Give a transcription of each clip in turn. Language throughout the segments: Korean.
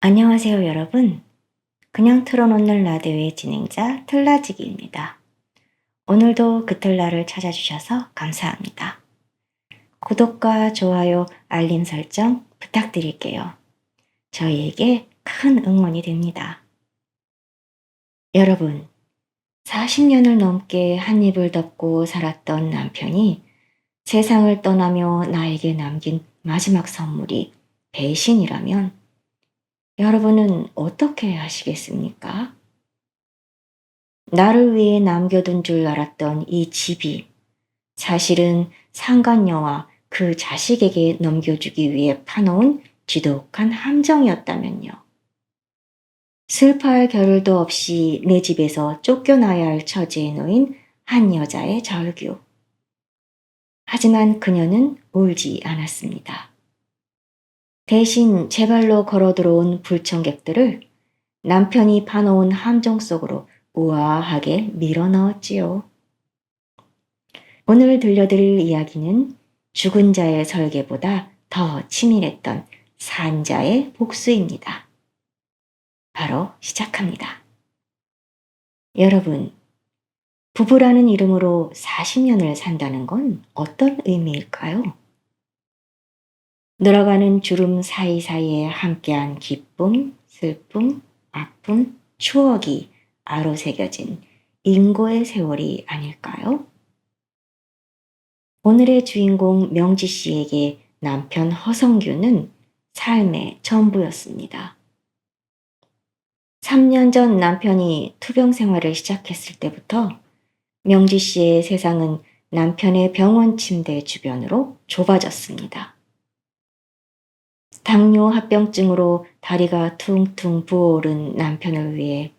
안녕하세요, 여러분. 그냥 틀어놓는 라디오의 진행자 틀라지기입니다. 오늘도 그 틀라를 찾아주셔서 감사합니다. 구독과 좋아요, 알림 설정 부탁드릴게요. 저희에게 큰 응원이 됩니다. 여러분, 40년을 넘게 한 입을 덮고 살았던 남편이 세상을 떠나며 나에게 남긴 마지막 선물이 배신이라면 여러분은 어떻게 하시겠습니까? 나를 위해 남겨둔 줄 알았던 이 집이 사실은 상간녀와 그 자식에게 넘겨주기 위해 파놓은 지독한 함정이었다면요. 슬퍼할 겨를도 없이 내 집에서 쫓겨나야 할 처지에 놓인 한 여자의 절규. 하지만 그녀는 울지 않았습니다. 대신 제 발로 걸어 들어온 불청객들을 남편이 파놓은 함정 속으로 우아하게 밀어 넣었지요. 오늘 들려드릴 이야기는 죽은 자의 설계보다 더 치밀했던 산자의 복수입니다. 바로 시작합니다. 여러분, 부부라는 이름으로 40년을 산다는 건 어떤 의미일까요? 늘어가는 주름 사이사이에 함께한 기쁨, 슬픔, 아픔, 추억이 아로새겨진 인고의 세월이 아닐까요? 오늘의 주인공 명지 씨에게 남편 허성규는 삶의 전부였습니다. 3년 전 남편이 투병 생활을 시작했을 때부터 명지 씨의 세상은 남편의 병원 침대 주변으로 좁아졌습니다. 당뇨 합병증으로 다리가 퉁퉁 부어오른 남편을 위해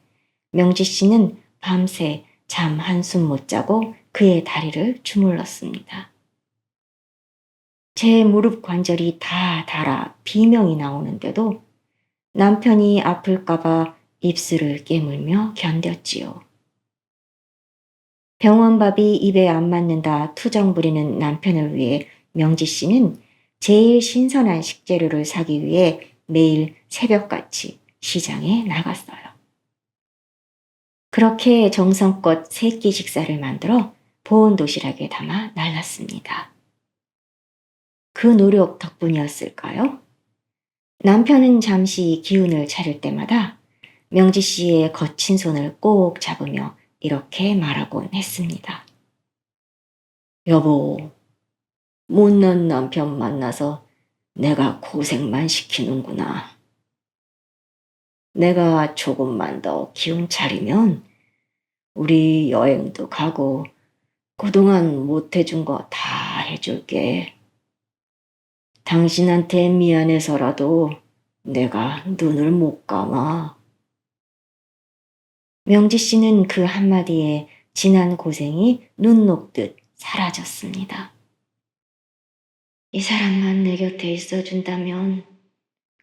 명지 씨는 밤새 잠 한숨 못 자고 그의 다리를 주물렀습니다. 제 무릎 관절이 다 닳아 비명이 나오는데도 남편이 아플까봐 입술을 깨물며 견뎠지요. 병원밥이 입에 안 맞는다 투정 부리는 남편을 위해 명지 씨는 제일 신선한 식재료를 사기 위해 매일 새벽같이 시장에 나갔어요. 그렇게 정성껏 세 끼 식사를 만들어 보온 도시락에 담아 날랐습니다. 그 노력 덕분이었을까요? 남편은 잠시 기운을 차릴 때마다 명지 씨의 거친 손을 꼭 잡으며 이렇게 말하곤 했습니다. 여보, 못난 남편 만나서 내가 고생만 시키는구나. 내가 조금만 더 기운 차리면 우리 여행도 가고 그동안 못 해준 거 다 해줄게. 당신한테 미안해서라도 내가 눈을 못 감아. 명지 씨는 그 한마디에 지난 고생이 눈 녹듯 사라졌습니다. 이 사람만 내 곁에 있어준다면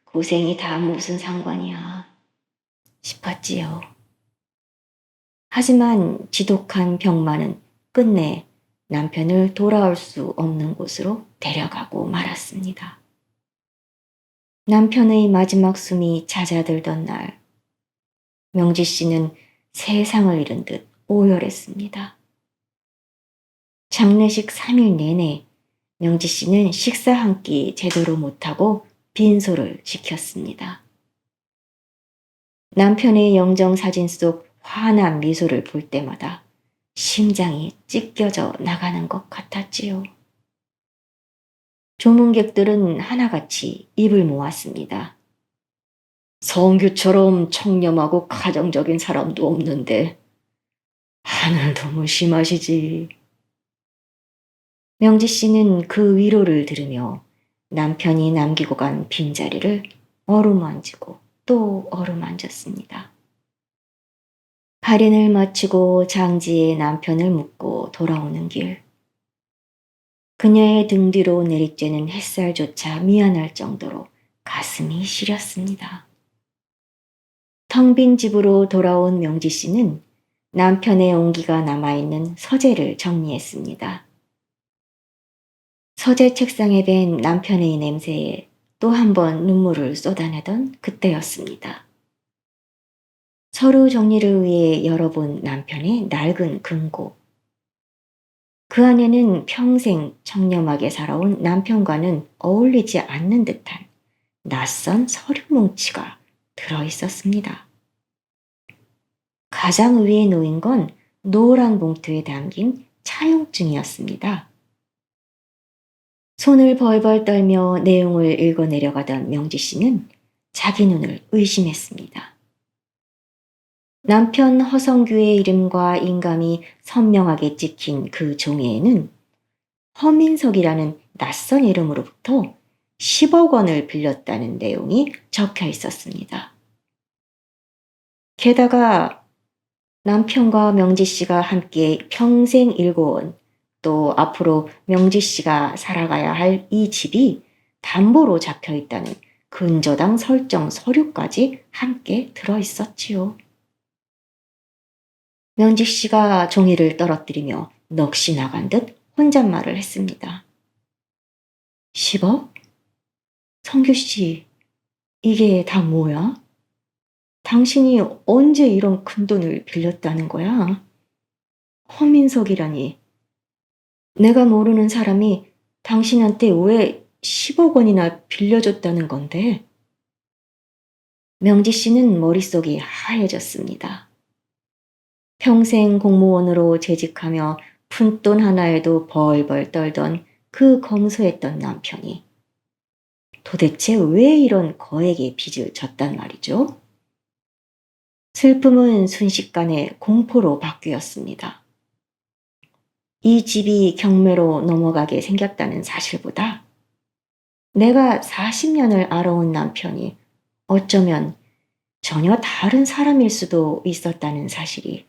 고생이 다 무슨 상관이야 싶었지요. 하지만 지독한 병만은 끝내 남편을 돌아올 수 없는 곳으로 데려가고 말았습니다. 남편의 마지막 숨이 잦아들던 날, 명지 씨는 세상을 잃은 듯 오열했습니다. 장례식 3일 내내 명지 씨는 식사 한 끼 제대로 못하고 빈소를 지켰습니다. 남편의 영정 사진 속 환한 미소를 볼 때마다 심장이 찢겨져 나가는 것 같았지요. 조문객들은 하나같이 입을 모았습니다. 성규처럼 청렴하고 가정적인 사람도 없는데 하늘도 무심하시지. 명지 씨는 그 위로를 들으며 남편이 남기고 간 빈자리를 어루만지고 또 어루만졌습니다. 할인을 마치고 장지에 남편을 묻고 돌아오는 길. 그녀의 등 뒤로 내리쬐는 햇살조차 미안할 정도로 가슴이 시렸습니다. 텅 빈 집으로 돌아온 명지 씨는 남편의 온기가 남아있는 서재를 정리했습니다. 서재 책상에 밴 남편의 냄새에 또 한 번 눈물을 쏟아내던 그때였습니다. 서류 정리를 위해 열어본 남편의 낡은 금고. 그 안에는 평생 청렴하게 살아온 남편과는 어울리지 않는 듯한 낯선 서류 뭉치가 들어 있었습니다. 가장 위에 놓인 건 노란 봉투에 담긴 차용증이었습니다. 손을 벌벌 떨며 내용을 읽어내려가던 명지 씨는 자기 눈을 의심했습니다. 남편 허성규의 이름과 인감이 선명하게 찍힌 그 종이에는 허민석이라는 낯선 이름으로부터 10억 원을 빌렸다는 내용이 적혀 있었습니다. 게다가 남편과 명지 씨가 함께 평생 일궈온, 또 앞으로 명지 씨가 살아가야 할 이 집이 담보로 잡혀 있다는 근저당 설정 서류까지 함께 들어 있었지요. 명지 씨가 종이를 떨어뜨리며 넋이 나간 듯 혼잣말을 했습니다. 10억? 성규 씨, 이게 다 뭐야? 당신이 언제 이런 큰돈을 빌렸다는 거야? 허민석이라니. 내가 모르는 사람이 당신한테 왜 10억 원이나 빌려줬다는 건데? 명지 씨는 머릿속이 하얘졌습니다. 평생 공무원으로 재직하며 푼돈 하나에도 벌벌 떨던 그 검소했던 남편이 도대체 왜 이런 거액의 빚을 졌단 말이죠? 슬픔은 순식간에 공포로 바뀌었습니다. 이 집이 경매로 넘어가게 생겼다는 사실보다 내가 40년을 알아온 남편이 어쩌면 전혀 다른 사람일 수도 있었다는 사실이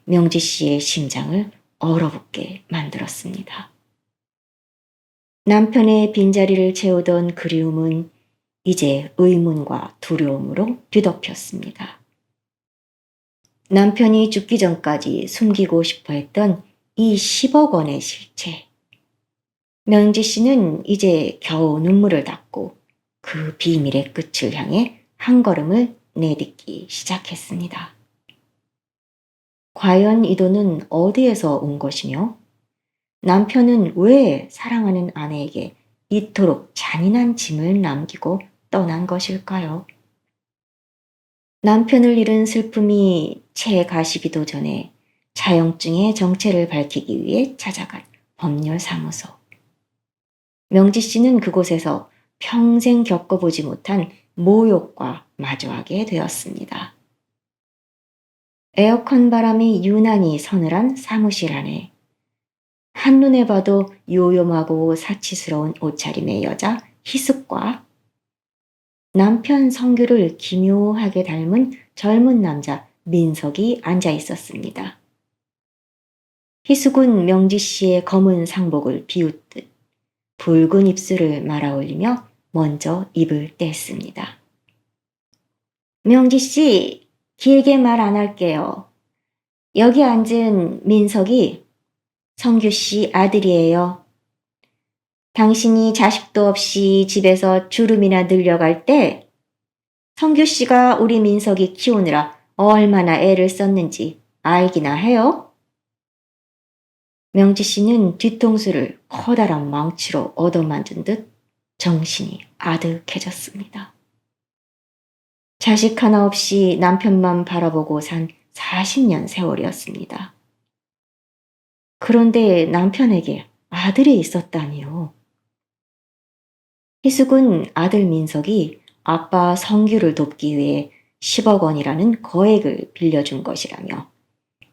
명지 씨의 심장을 얼어붙게 만들었습니다. 남편의 빈자리를 채우던 그리움은 이제 의문과 두려움으로 뒤덮였습니다. 남편이 죽기 전까지 숨기고 싶어 했던 이 10억 원의 실체. 명지 씨는 이제 겨우 눈물을 닦고 그 비밀의 끝을 향해 한 걸음을 내딛기 시작했습니다. 과연 이 돈은 어디에서 온 것이며 남편은 왜 사랑하는 아내에게 이토록 잔인한 짐을 남기고 떠난 것일까요? 남편을 잃은 슬픔이 채 가시기도 전에 차용증의 정체를 밝히기 위해 찾아간 법률사무소. 명지 씨는 그곳에서 평생 겪어보지 못한 모욕과 마주하게 되었습니다. 에어컨 바람이 유난히 서늘한 사무실 안에 한눈에 봐도 요염하고 사치스러운 옷차림의 여자 희숙과 남편 성규를 기묘하게 닮은 젊은 남자 민석이 앉아 있었습니다. 희숙은 명지 씨의 검은 상복을 비웃듯 붉은 입술을 말아올리며 먼저 입을 뗐습니다. 명지 씨, 길게 말 안 할게요. 여기 앉은 민석이 성규 씨 아들이에요. 당신이 자식도 없이 집에서 주름이나 늘려갈 때 성규 씨가 우리 민석이 키우느라 얼마나 애를 썼는지 알기나 해요? 명지 씨는 뒤통수를 커다란 망치로 얻어맞은 듯 정신이 아득해졌습니다. 자식 하나 없이 남편만 바라보고 산 40년 세월이었습니다. 그런데 남편에게 아들이 있었다니요. 희숙은 아들 민석이 아빠 성규를 돕기 위해 10억 원이라는 거액을 빌려준 것이라며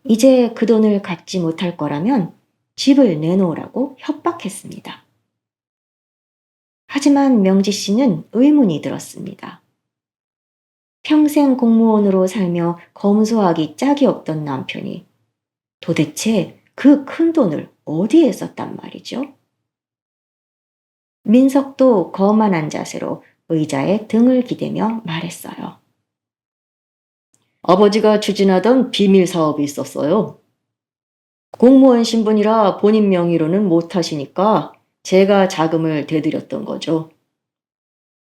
이제 그 돈을 갚지 못할 거라면 집을 내놓으라고 협박했습니다. 하지만 명지 씨는 의문이 들었습니다. 평생 공무원으로 살며 검소하기 짝이 없던 남편이 도대체 그 큰 돈을 어디에 썼단 말이죠? 민석도 거만한 자세로 의자에 등을 기대며 말했어요. 아버지가 추진하던 비밀 사업이 있었어요. 공무원 신분이라 본인 명의로는 못하시니까 제가 자금을 대드렸던 거죠.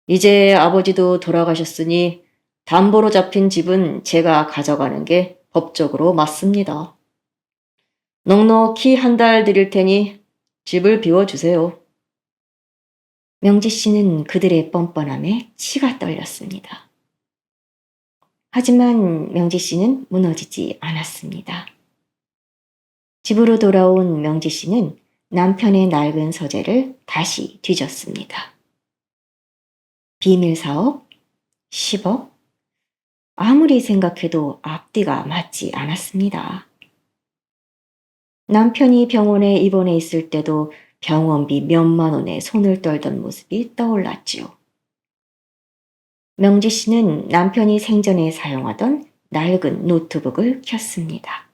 이제 아버지도 돌아가셨으니 담보로 잡힌 집은 제가 가져가는 게 법적으로 맞습니다. 넉넉히 한 달 드릴 테니 집을 비워주세요. 명지 씨는 그들의 뻔뻔함에 치가 떨렸습니다. 하지만 명지 씨는 무너지지 않았습니다. 집으로 돌아온 명지 씨는 남편의 낡은 서재를 다시 뒤졌습니다. 비밀 사업? 10억? 아무리 생각해도 앞뒤가 맞지 않았습니다. 남편이 병원에 입원해 있을 때도 병원비 몇만 원에 손을 떨던 모습이 떠올랐지요. 명지 씨는 남편이 생전에 사용하던 낡은 노트북을 켰습니다.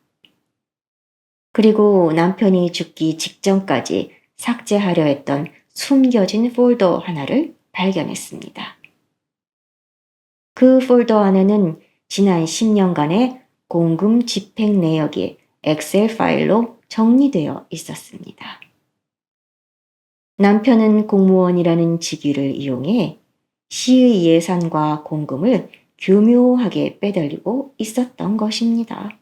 그리고 남편이 죽기 직전까지 삭제하려 했던 숨겨진 폴더 하나를 발견했습니다. 그 폴더 안에는 지난 10년간의 공금 집행 내역이 엑셀 파일로 정리되어 있었습니다. 남편은 공무원이라는 직위를 이용해 시의 예산과 공금을 교묘하게 빼돌리고 있었던 것입니다.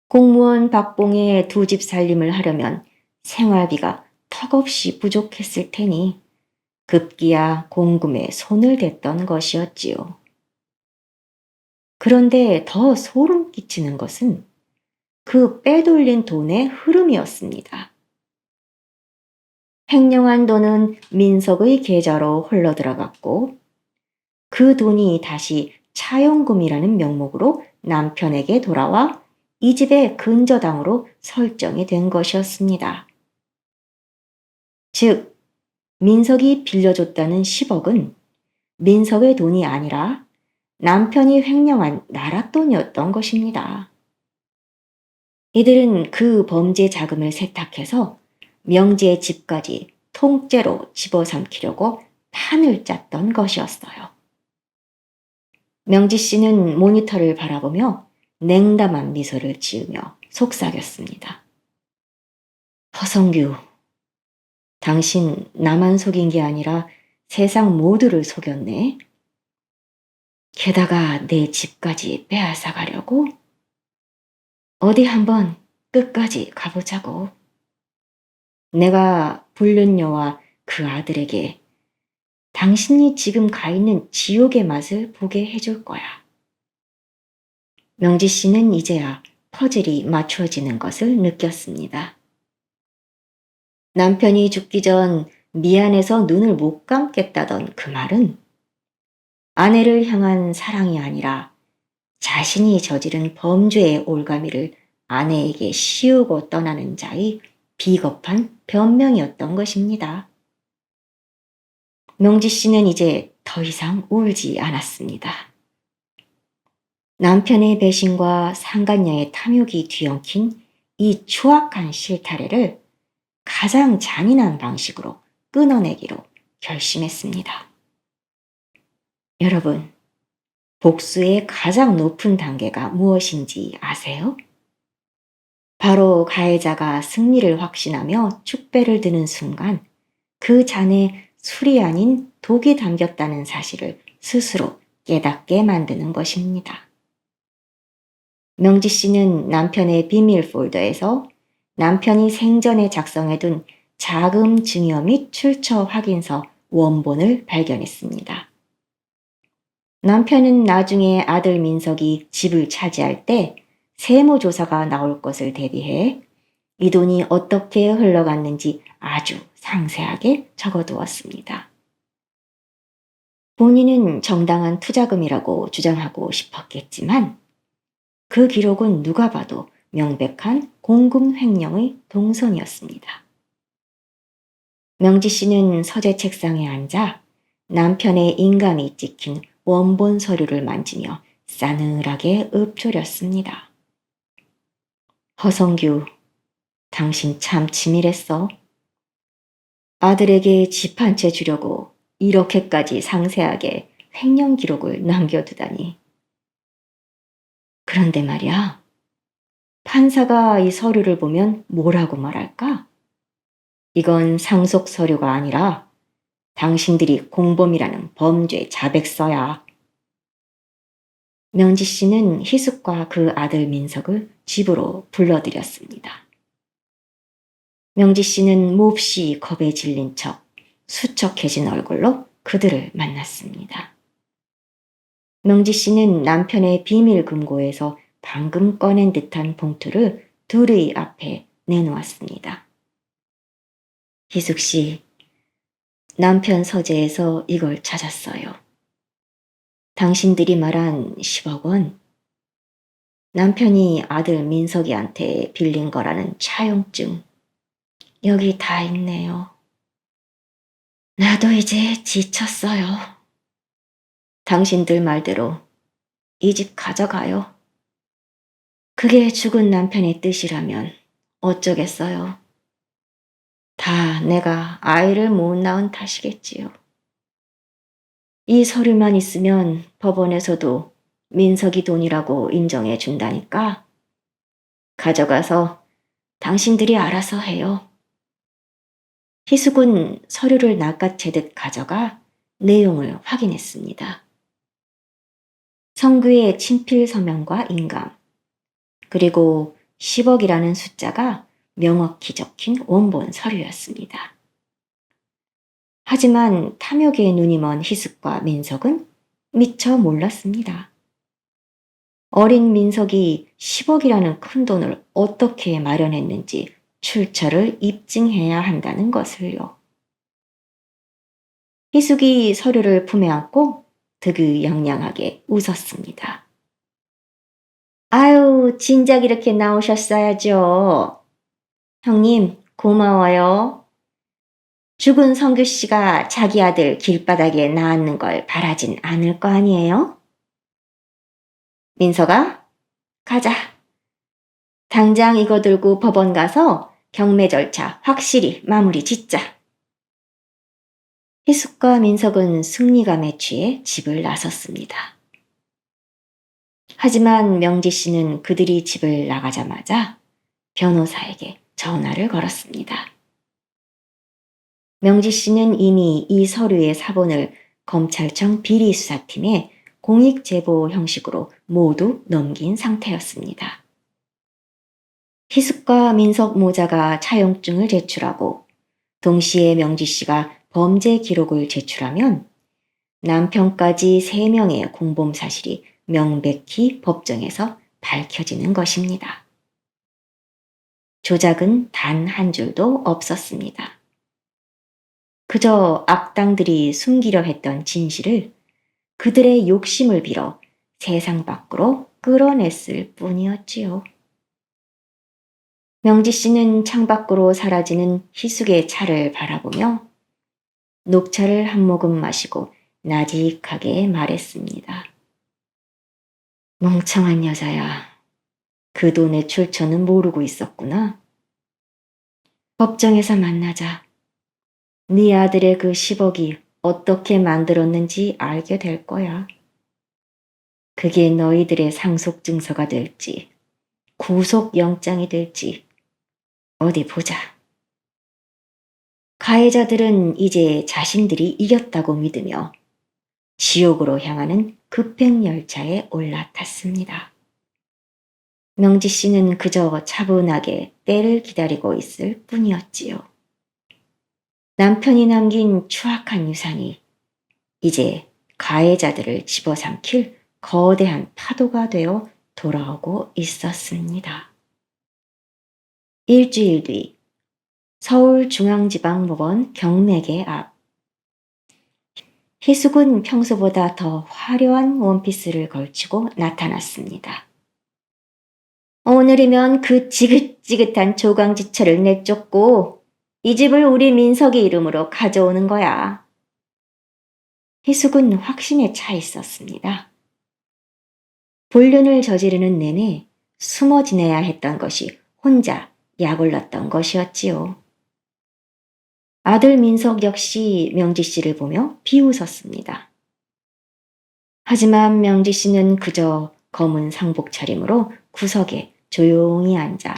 공무원 박봉의 두 집 살림을 하려면 생활비가 턱없이 부족했을 테니 급기야 공금에 손을 댔던 것이었지요. 그런데 더 소름 끼치는 것은 그 빼돌린 돈의 흐름이었습니다. 횡령한 돈은 민석의 계좌로 흘러들어갔고 그 돈이 다시 차용금이라는 명목으로 남편에게 돌아와 이 집의 근저당으로 설정이 된 것이었습니다. 즉, 민석이 빌려줬다는 10억은 민석의 돈이 아니라 남편이 횡령한 나랏돈이었던 것입니다. 이들은 그 범죄 자금을 세탁해서 명지의 집까지 통째로 집어삼키려고 판을 짰던 것이었어요. 명지 씨는 모니터를 바라보며 냉담한 미소를 지으며 속삭였습니다. 허성규, 당신 나만 속인 게 아니라 세상 모두를 속였네. 게다가 내 집까지 빼앗아 가려고? 어디 한번 끝까지 가보자고. 내가 불륜녀와 그 아들에게 당신이 지금 가 있는 지옥의 맛을 보게 해줄 거야. 명지 씨는 이제야 퍼즐이 맞춰지는 것을 느꼈습니다. 남편이 죽기 전 미안해서 눈을 못 감겠다던 그 말은 아내를 향한 사랑이 아니라 자신이 저지른 범죄의 올가미를 아내에게 씌우고 떠나는 자의 비겁한 변명이었던 것입니다. 명지 씨는 이제 더 이상 울지 않았습니다. 남편의 배신과 상간녀의 탐욕이 뒤엉킨 이 추악한 실타래를 가장 잔인한 방식으로 끊어내기로 결심했습니다. 여러분, 복수의 가장 높은 단계가 무엇인지 아세요? 바로 가해자가 승리를 확신하며 축배를 드는 순간 그 잔에 술이 아닌 독이 담겼다는 사실을 스스로 깨닫게 만드는 것입니다. 명지 씨는 남편의 비밀 폴더에서 남편이 생전에 작성해둔 자금 증여 및 출처 확인서 원본을 발견했습니다. 남편은 나중에 아들 민석이 집을 차지할 때 세무조사가 나올 것을 대비해 이 돈이 어떻게 흘러갔는지 아주 상세하게 적어두었습니다. 본인은 정당한 투자금이라고 주장하고 싶었겠지만 그 기록은 누가 봐도 명백한 공금 횡령의 동선이었습니다. 명지 씨는 서재 책상에 앉아 남편의 인감이 찍힌 원본 서류를 만지며 싸늘하게 읊조렸습니다. 허성규, 당신 참 치밀했어. 아들에게 집 한 채 주려고 이렇게까지 상세하게 횡령 기록을 남겨두다니. 그런데 말이야, 판사가 이 서류를 보면 뭐라고 말할까? 이건 상속 서류가 아니라 당신들이 공범이라는 범죄 자백서야. 명지 씨는 희숙과 그 아들 민석을 집으로 불러들였습니다. 명지 씨는 몹시 겁에 질린 척 수척해진 얼굴로 그들을 만났습니다. 명지 씨는 남편의 비밀 금고에서 방금 꺼낸 듯한 봉투를 둘의 앞에 내놓았습니다. 희숙 씨, 남편 서재에서 이걸 찾았어요. 당신들이 말한 10억 원, 남편이 아들 민석이한테 빌린 거라는 차용증, 여기 다 있네요. 나도 이제 지쳤어요. 당신들 말대로 이 집 가져가요. 그게 죽은 남편의 뜻이라면 어쩌겠어요. 다 내가 아이를 못 낳은 탓이겠지요. 이 서류만 있으면 법원에서도 민석이 돈이라고 인정해 준다니까 가져가서 당신들이 알아서 해요. 희숙은 서류를 낚아채듯 가져가 내용을 확인했습니다. 성규의 친필 서명과 인감, 그리고 10억이라는 숫자가 명확히 적힌 원본 서류였습니다. 하지만 탐욕에 눈이 먼 희숙과 민석은 미처 몰랐습니다. 어린 민석이 10억이라는 큰 돈을 어떻게 마련했는지 출처를 입증해야 한다는 것을요. 희숙이 서류를 품에 안고 득의양양하게 웃었습니다. 아유, 진작 이렇게 나오셨어야죠. 형님, 고마워요. 죽은 성규 씨가 자기 아들 길바닥에 낳는 걸 바라진 않을 거 아니에요? 민석아, 가자. 당장 이거 들고 법원 가서 경매 절차 확실히 마무리 짓자. 희숙과 민석은 승리감에 취해 집을 나섰습니다. 하지만 명지 씨는 그들이 집을 나가자마자 변호사에게 전화를 걸었습니다. 명지 씨는 이미 이 서류의 사본을 검찰청 비리수사팀에 공익제보 형식으로 모두 넘긴 상태였습니다. 희숙과 민석 모자가 차용증을 제출하고 동시에 명지 씨가 범죄 기록을 제출하면 남편까지 3명의 공범 사실이 명백히 법정에서 밝혀지는 것입니다. 조작은 단 한 줄도 없었습니다. 그저 악당들이 숨기려 했던 진실을 그들의 욕심을 빌어 세상 밖으로 끌어냈을 뿐이었지요. 명지 씨는 창밖으로 사라지는 희숙의 차를 바라보며 녹차를 한 모금 마시고 나직하게 말했습니다. 멍청한 여자야. 그 돈의 출처는 모르고 있었구나. 법정에서 만나자. 네 아들의 그 10억이 어떻게 만들었는지 알게 될 거야. 그게 너희들의 상속 증서가 될지, 구속 영장이 될지 어디 보자. 가해자들은 이제 자신들이 이겼다고 믿으며 지옥으로 향하는 급행열차에 올라탔습니다. 명지 씨는 그저 차분하게 때를 기다리고 있을 뿐이었지요. 남편이 남긴 추악한 유산이 이제 가해자들을 집어삼킬 거대한 파도가 되어 돌아오고 있었습니다. 일주일 뒤 서울중앙지방법원 경매계 앞, 희숙은 평소보다 더 화려한 원피스를 걸치고 나타났습니다. 오늘이면 그 지긋지긋한 조강지처를 내쫓고 이 집을 우리 민석이 이름으로 가져오는 거야. 희숙은 확신에 차 있었습니다. 불륜을 저지르는 내내 숨어 지내야 했던 것이 혼자 약올랐던 것이었지요. 아들 민석 역시 명지 씨를 보며 비웃었습니다. 하지만 명지 씨는 그저 검은 상복 차림으로 구석에 조용히 앉아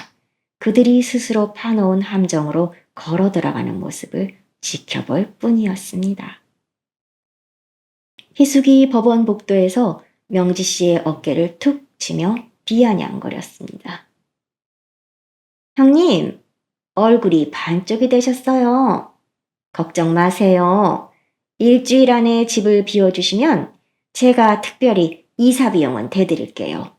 그들이 스스로 파놓은 함정으로 걸어 들어가는 모습을 지켜볼 뿐이었습니다. 희숙이 법원 복도에서 명지 씨의 어깨를 툭 치며 비아냥거렸습니다. 형님, 얼굴이 반쪽이 되셨어요. 걱정 마세요. 일주일 안에 집을 비워주시면 제가 특별히 이사 비용은 대드릴게요.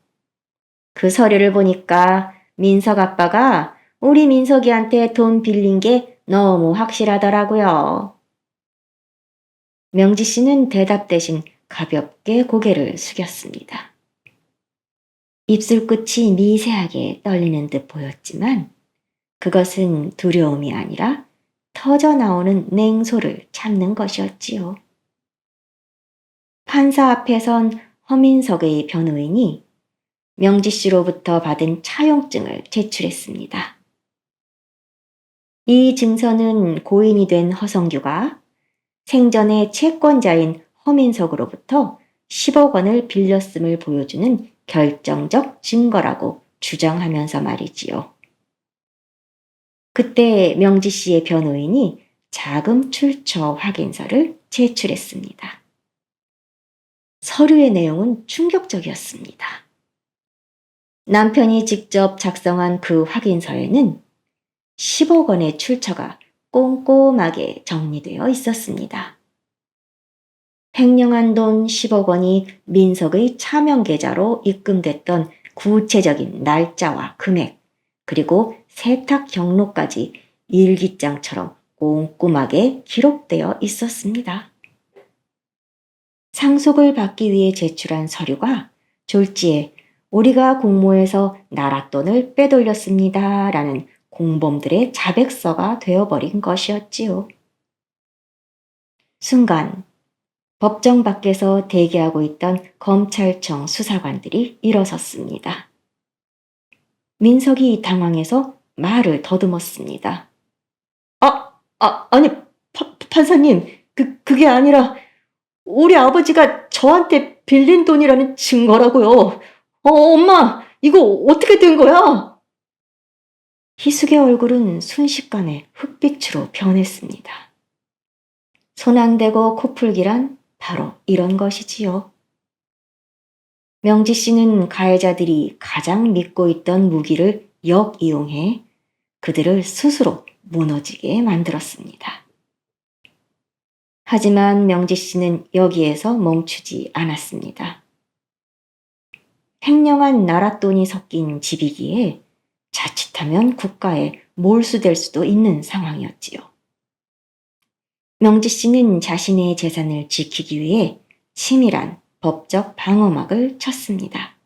그 서류를 보니까 민석 아빠가 우리 민석이한테 돈 빌린 게 너무 확실하더라고요. 명지 씨는 대답 대신 가볍게 고개를 숙였습니다. 입술 끝이 미세하게 떨리는 듯 보였지만 그것은 두려움이 아니라 터져 나오는 냉소를 참는 것이었지요. 판사 앞에 선 허민석의 변호인이 명지 씨로부터 받은 차용증을 제출했습니다. 이 증서는 고인이 된 허성규가 생전의 채권자인 허민석으로부터 10억 원을 빌렸음을 보여주는 결정적 증거라고 주장하면서 말이지요. 그때 명지 씨의 변호인이 자금 출처 확인서를 제출했습니다. 서류의 내용은 충격적이었습니다. 남편이 직접 작성한 그 확인서에는 10억 원의 출처가 꼼꼼하게 정리되어 있었습니다. 횡령한 돈 10억 원이 민석의 차명 계좌로 입금됐던 구체적인 날짜와 금액, 그리고 세탁 경로까지 일기장처럼 꼼꼼하게 기록되어 있었습니다. 상속을 받기 위해 제출한 서류가 졸지에 우리가 공모해서 나랏돈을 빼돌렸습니다. 라는 공범들의 자백서가 되어버린 것이었지요. 순간 법정 밖에서 대기하고 있던 검찰청 수사관들이 일어섰습니다. 민석이 당황해서 말을 더듬었습니다. 아니, 판사님, 그게 아니라 우리 아버지가 저한테 빌린 돈이라는 증거라고요. 엄마, 이거 어떻게 된 거야? 희숙의 얼굴은 순식간에 흑빛으로 변했습니다. 손 안 대고 코풀기란 바로 이런 것이지요. 명지 씨는 가해자들이 가장 믿고 있던 무기를 역이용해 그들을 스스로 무너지게 만들었습니다. 하지만 명지 씨는 여기에서 멈추지 않았습니다. 횡령한 나랏돈이 섞인 집이기에 자칫하면 국가에 몰수될 수도 있는 상황이었지요. 명지 씨는 자신의 재산을 지키기 위해 치밀한 법적 방어막을 쳤습니다.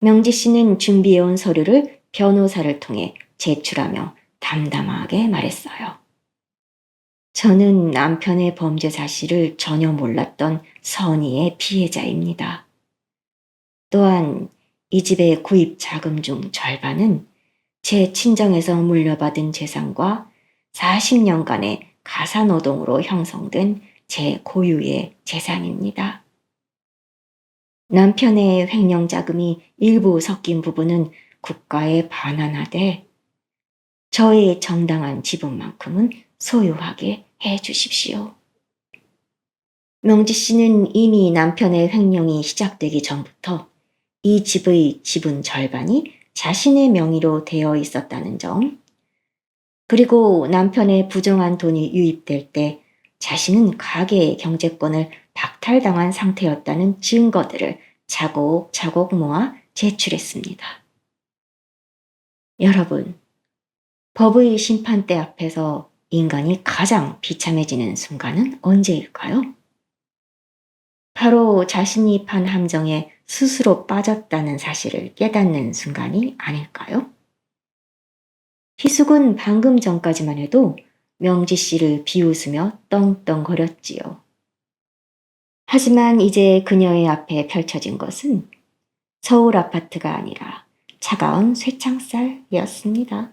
명지 씨는 준비해온 서류를 변호사를 통해 제출하며 담담하게 말했어요. 저는 남편의 범죄 사실을 전혀 몰랐던 선의의 피해자입니다. 또한 이 집의 구입 자금 중 절반은 제 친정에서 물려받은 재산과 40년간의 가사노동으로 형성된 제 고유의 재산입니다. 남편의 횡령 자금이 일부 섞인 부분은 국가에 반환하되 저의 정당한 지분만큼은 소유하게 해 주십시오. 명지 씨는 이미 남편의 횡령이 시작되기 전부터 이 집의 지분 절반이 자신의 명의로 되어 있었다는 점, 그리고 남편의 부정한 돈이 유입될 때 자신은 가게의 경제권을 박탈당한 상태였다는 증거들을 차곡차곡 모아 제출했습니다. 여러분, 법의 심판대 앞에서 인간이 가장 비참해지는 순간은 언제일까요? 바로 자신이 판 함정에 스스로 빠졌다는 사실을 깨닫는 순간이 아닐까요? 희숙은 방금 전까지만 해도 명지 씨를 비웃으며 떵떵거렸지요. 하지만 이제 그녀의 앞에 펼쳐진 것은 서울 아파트가 아니라 차가운 쇠창살이었습니다.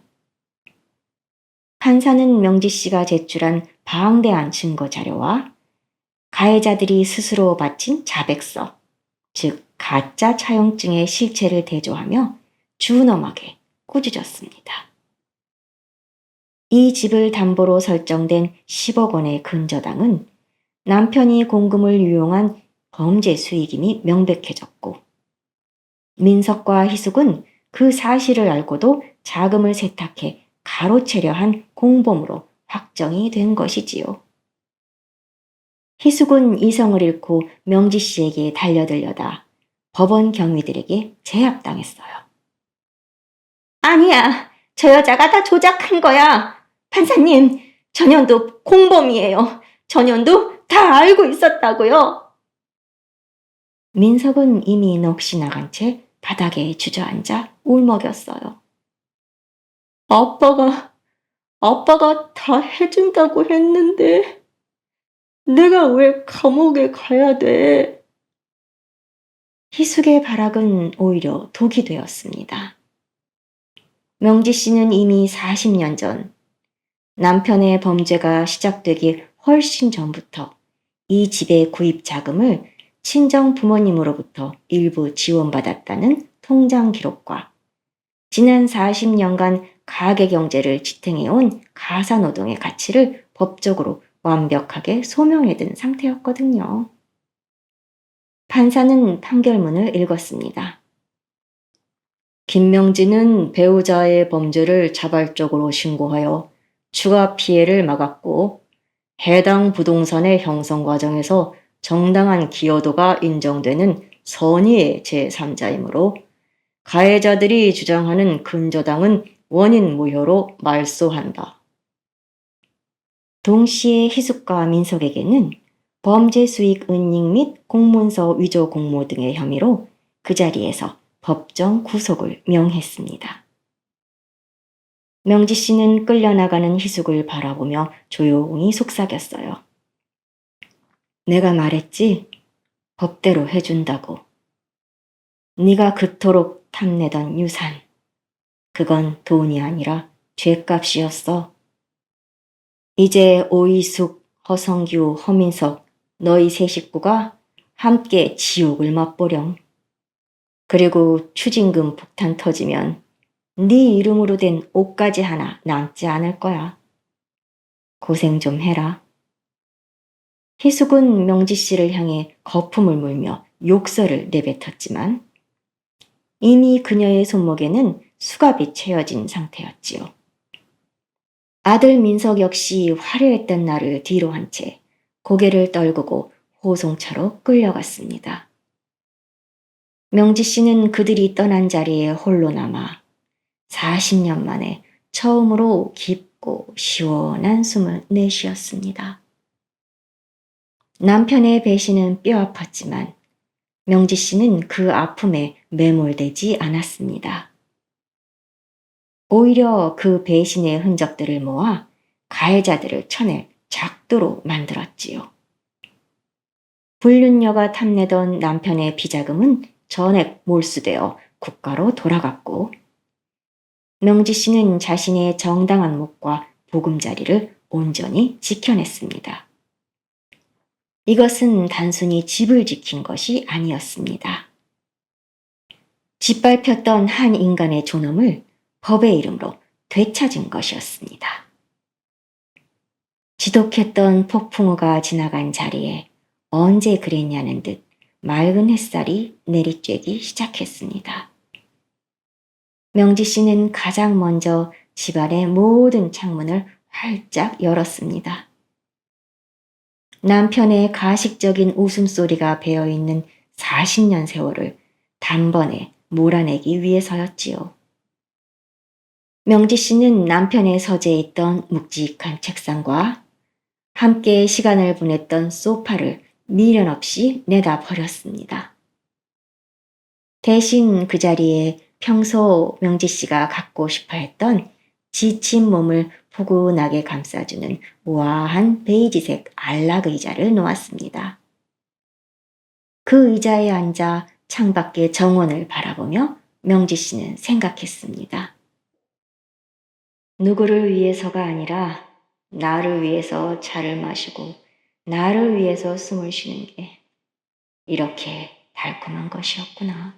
판사는 명지 씨가 제출한 방대한 증거 자료와 가해자들이 스스로 바친 자백서, 즉 가짜 차용증의 실체를 대조하며 준엄하게 꾸짖었습니다. 이 집을 담보로 설정된 10억 원의 근저당은 남편이 공금을 유용한 범죄 수익임이 명백해졌고, 민석과 희숙은 그 사실을 알고도 자금을 세탁해 가로채려 한 공범으로 확정이 된 것이지요. 희숙은 이성을 잃고 명지 씨에게 달려들려다 법원 경위들에게 제압당했어요. 아니야, 저 여자가 다 조작한 거야. 판사님, 전현도 공범이에요. 전현도 다 알고 있었다고요. 민석은 이미 넋이 나간 채 바닥에 주저앉아 울먹였어요. 아빠가 다 해준다고 했는데 내가 왜 감옥에 가야 돼? 희숙의 발악은 오히려 독이 되었습니다. 명지 씨는 이미 40년 전 남편의 범죄가 시작되기 훨씬 전부터 이 집의 구입 자금을 친정 부모님으로부터 일부 지원받았다는 통장 기록과 지난 40년간 가계 경제를 지탱해온 가사노동의 가치를 법적으로 완벽하게 소명해둔 상태였거든요. 판사는 판결문을 읽었습니다. 김명진은 배우자의 범죄를 자발적으로 신고하여 추가 피해를 막았고 해당 부동산의 형성 과정에서 정당한 기여도가 인정되는 선의의 제3자이므로 가해자들이 주장하는 근저당은 원인 무효로 말소한다. 동시에 희숙과 민석에게는 범죄 수익 은닉 및 공문서 위조 공모 등의 혐의로 그 자리에서 법정 구속을 명했습니다. 명지 씨는 끌려나가는 희숙을 바라보며 조용히 속삭였어요. 내가 말했지? 법대로 해준다고. 네가 그토록 탐내던 유산. 그건 돈이 아니라 죗값이었어. 이제 오이숙, 허성규, 허민석, 너희 세 식구가 함께 지옥을 맛보렴. 그리고 추징금 폭탄 터지면 네 이름으로 된 옷가지 하나 남지 않을 거야. 고생 좀 해라. 희숙은 명지 씨를 향해 거품을 물며 욕설을 내뱉었지만 이미 그녀의 손목에는 수갑이 채워진 상태였지요. 아들 민석 역시 화려했던 날을 뒤로 한 채 고개를 떨구고 호송차로 끌려갔습니다. 명지 씨는 그들이 떠난 자리에 홀로 남아 40년 만에 처음으로 깊고 시원한 숨을 내쉬었습니다. 남편의 배신은 뼈아팠지만 명지 씨는 그 아픔에 매몰되지 않았습니다. 오히려 그 배신의 흔적들을 모아 가해자들을 쳐낼 작두로 만들었지요. 불륜녀가 탐내던 남편의 비자금은 전액 몰수되어 국가로 돌아갔고 명지 씨는 자신의 정당한 몫과 보금자리를 온전히 지켜냈습니다. 이것은 단순히 집을 지킨 것이 아니었습니다. 짓밟혔던 한 인간의 존엄을 법의 이름으로 되찾은 것이었습니다. 지독했던 폭풍우가 지나간 자리에 언제 그랬냐는 듯 맑은 햇살이 내리쬐기 시작했습니다. 명지 씨는 가장 먼저 집안의 모든 창문을 활짝 열었습니다. 남편의 가식적인 웃음소리가 배어있는 40년 세월을 단번에 몰아내기 위해서였지요. 명지 씨는 남편의 서재에 있던 묵직한 책상과 함께 시간을 보냈던 소파를 미련 없이 내다 버렸습니다. 대신 그 자리에 평소 명지 씨가 갖고 싶어 했던 지친 몸을 포근하게 감싸주는 우아한 베이지색 안락 의자를 놓았습니다. 그 의자에 앉아 창밖의 정원을 바라보며 명지 씨는 생각했습니다. 누구를 위해서가 아니라 나를 위해서 차를 마시고 나를 위해서 숨을 쉬는 게 이렇게 달콤한 것이었구나.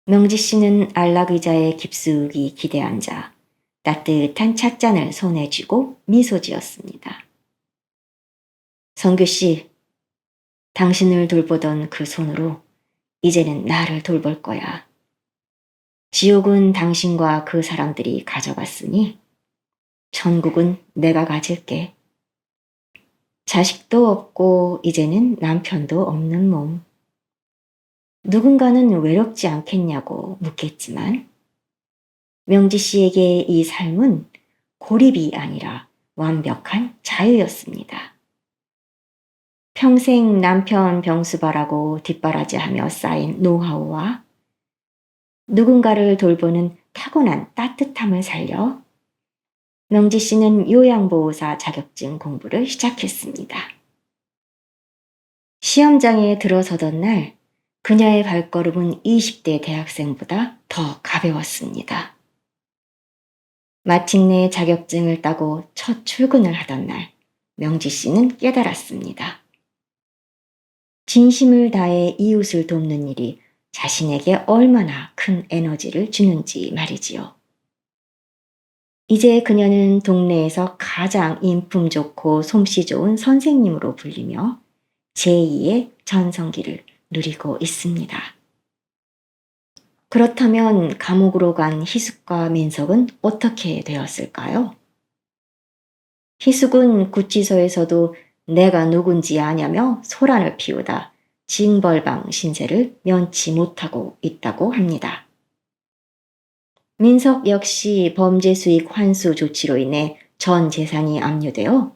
명지 씨는 안락 의자에 깊숙이 기대 앉아 따뜻한 찻잔을 손에 쥐고 미소 지었습니다. 성규 씨, 당신을 돌보던 그 손으로 이제는 나를 돌볼 거야. 지옥은 당신과 그 사람들이 가져갔으니 천국은 내가 가질게. 자식도 없고 이제는 남편도 없는 몸. 누군가는 외롭지 않겠냐고 묻겠지만 명지 씨에게 이 삶은 고립이 아니라 완벽한 자유였습니다. 평생 남편 병수바라고 뒷바라지하며 쌓인 노하우와 누군가를 돌보는 타고난 따뜻함을 살려 명지 씨는 요양보호사 자격증 공부를 시작했습니다. 시험장에 들어서던 날 그녀의 발걸음은 20대 대학생보다 더 가벼웠습니다. 마침내 자격증을 따고 첫 출근을 하던 날 명지 씨는 깨달았습니다. 진심을 다해 이웃을 돕는 일이 자신에게 얼마나 큰 에너지를 주는지 말이지요. 이제 그녀는 동네에서 가장 인품 좋고 솜씨 좋은 선생님으로 불리며 제2의 전성기를 누리고 있습니다. 그렇다면 감옥으로 간 희숙과 민석은 어떻게 되었을까요? 희숙은 구치소에서도 내가 누군지 아냐며 소란을 피우다 징벌방 신세를 면치 못하고 있다고 합니다. 민석 역시 범죄 수익 환수 조치로 인해 전 재산이 압류되어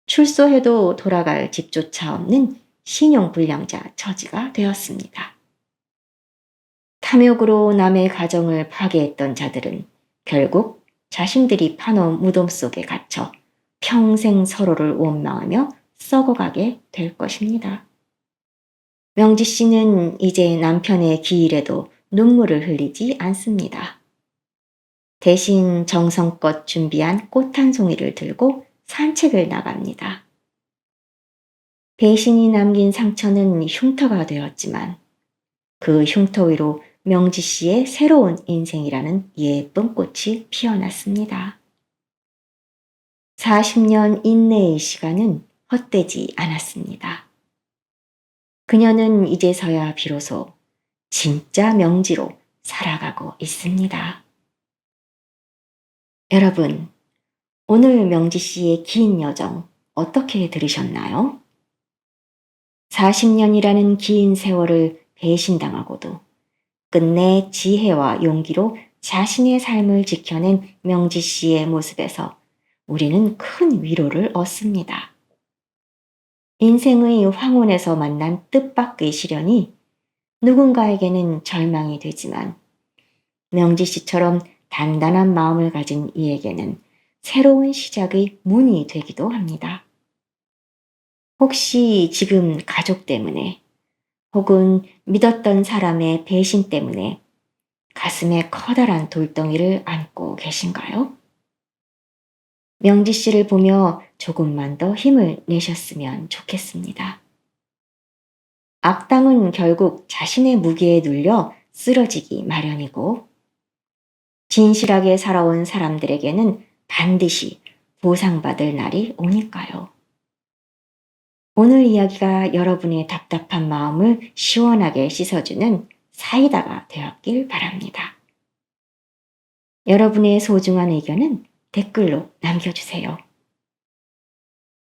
출소해도 돌아갈 집조차 없는 신용불량자 처지가 되었습니다. 탐욕으로 남의 가정을 파괴했던 자들은 결국 자신들이 파놓은 무덤 속에 갇혀 평생 서로를 원망하며 썩어가게 될 것입니다. 명지 씨는 이제 남편의 기일에도 눈물을 흘리지 않습니다. 대신 정성껏 준비한 꽃 한 송이를 들고 산책을 나갑니다. 배신이 남긴 상처는 흉터가 되었지만 그 흉터 위로 명지 씨의 새로운 인생이라는 예쁜 꽃이 피어났습니다. 40년 인내의 시간은 헛되지 않았습니다. 그녀는 이제서야 비로소 진짜 명지로 살아가고 있습니다. 여러분, 오늘 명지 씨의 긴 여정 어떻게 들으셨나요? 40년이라는 긴 세월을 배신당하고도 끝내 지혜와 용기로 자신의 삶을 지켜낸 명지 씨의 모습에서 우리는 큰 위로를 얻습니다. 인생의 황혼에서 만난 뜻밖의 시련이 누군가에게는 절망이 되지만 명지 씨처럼 단단한 마음을 가진 이에게는 새로운 시작의 문이 되기도 합니다. 혹시 지금 가족 때문에 혹은 믿었던 사람의 배신 때문에 가슴에 커다란 돌덩이를 안고 계신가요? 명지 씨를 보며 조금만 더 힘을 내셨으면 좋겠습니다. 악당은 결국 자신의 무게에 눌려 쓰러지기 마련이고 진실하게 살아온 사람들에게는 반드시 보상받을 날이 오니까요. 오늘 이야기가 여러분의 답답한 마음을 시원하게 씻어주는 사이다가 되었길 바랍니다. 여러분의 소중한 의견은 댓글로 남겨주세요.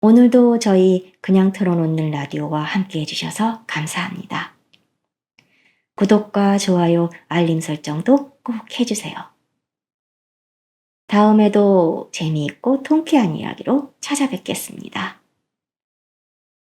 오늘도 저희 그냥 틀어놓는 라디오와 함께 해주셔서 감사합니다. 구독과 좋아요, 알림 설정도 꼭 해주세요. 다음에도 재미있고 통쾌한 이야기로 찾아뵙겠습니다.